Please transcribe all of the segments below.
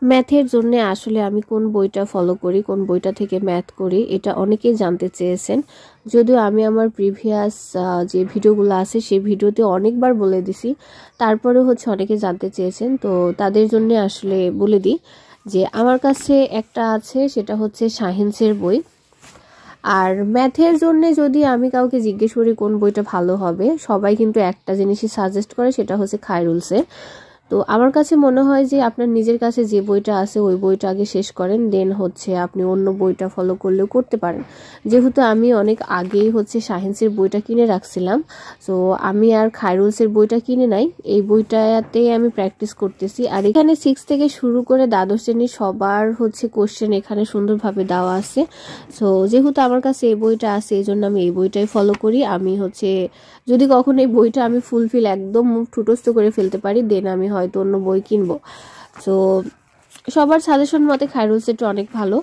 ম্যাথের জন্য আসলে আমি কোন বইটা ফলো করি, কোন বইটা থেকে ম্যাথ করি, এটা অনেকেই জানতে চেয়েছেন। যদিও আমি আমার প্রিভিয়াস যে ভিডিওগুলো আছে সেই ভিডিওতে অনেকবার বলে দিছি, তারপরে হচ্ছে অনেকে জানতে চেয়েছেন, তো তাদের জন্য আসলে বলে দিই যে আমার কাছে একটা আছে, সেটা হচ্ছে সায়েন্সের বই। আর ম্যাথের জন্য যদি আমি কাউকে জিজ্ঞেস করি কোন বইটা ভালো হবে, সবাই কিন্তু একটা জিনিসই সাজেস্ট করে, সেটা হচ্ছে খায়রুলসের। তো আমার কাছে মনে হয় যে আপনার নিজের কাছে যে বইটা আছে ওই বইটা আগে শেষ করেন, দেন হচ্ছে আপনি অন্য বইটা ফলো করলেও করতে পারেন। যেহেতু আমি অনেক আগেই হচ্ছে সায়েন্সের বইটা কিনে রাখছিলাম, সো আমি আর খায়রুলসের বইটা কিনে নাই, এই বইটাতেই আমি প্র্যাকটিস করতেছি। আর এখানে 6 থেকে শুরু করে দ্বাদশ শ্রেণীর সবার হচ্ছে কোশ্চেন এখানে সুন্দরভাবে দেওয়া আছে। সো যেহেতু আমার কাছে এই বইটা আছে, এই জন্য আমি এই বইটাই ফলো করি। আমি হচ্ছে যদি কখনো এই বইটা আমি ফুলফিল একদম মুখ ঠুটস্থ করে ফেলতে পারি, দেন আমি হয়তো অন্য বই কিনবো। সো সবার সাজেশন মতে খায়রুলসেরটা অনেক ভালো,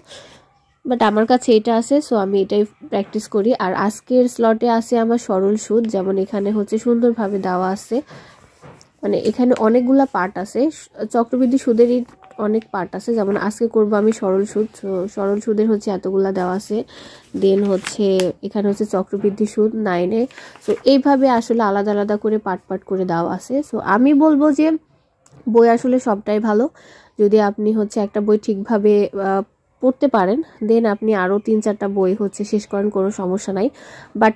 বাট আমার কাছে এটা আছে, সো আমি এটাই প্র্যাকটিস করি। আর আজকের স্লটে আছে আমার সরল সুদ, যেমন এখানে হচ্ছে সুন্দরভাবে দেওয়া আছে, মানে এখানে অনেকগুলা পার্ট আছে, চক্রবৃদ্ধি সুদেরই অনেক পার্ট আছে। যেমন আজকে করব আমি সরল সুদ, সরল সুদের হচ্ছে এতগুলা দেওয়া আছে, দেন হচ্ছে এখানে হচ্ছে চক্রবৃদ্ধি সুদ 9-এ। সো এইভাবে আসলে আলাদা আলাদা করে পার্ট পার্ট করে দেওয়া আছে। সো আমি বলবো যে বই আসলে সবটাই ভালো, যদি আপনি হচ্ছে একটা বই ঠিকভাবে পড়তে পারেন, দেন আপনি আরও 3-4টা বই হচ্ছে শেষ করেন, কোনো সমস্যা নাই। বাট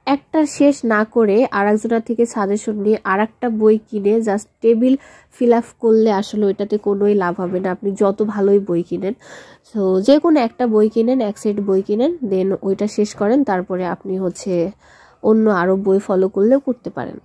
একটা শেষ না করে আর একজনের থেকে সাজেশন নিয়ে আর একটা বই কিনে জাস্ট টেবিল ফিল আপ করলে আসলে ওইটাতে কোনোই লাভ হবে না, আপনি যত ভালোই বই কিনেন। সো যে কোনো একটা বই কিনেন, এক সেট বই কিনেন, দেন ওইটা শেষ করেন, তারপরে আপনি হচ্ছে অন্য আরও বই ফলো করলেও করতে পারেন।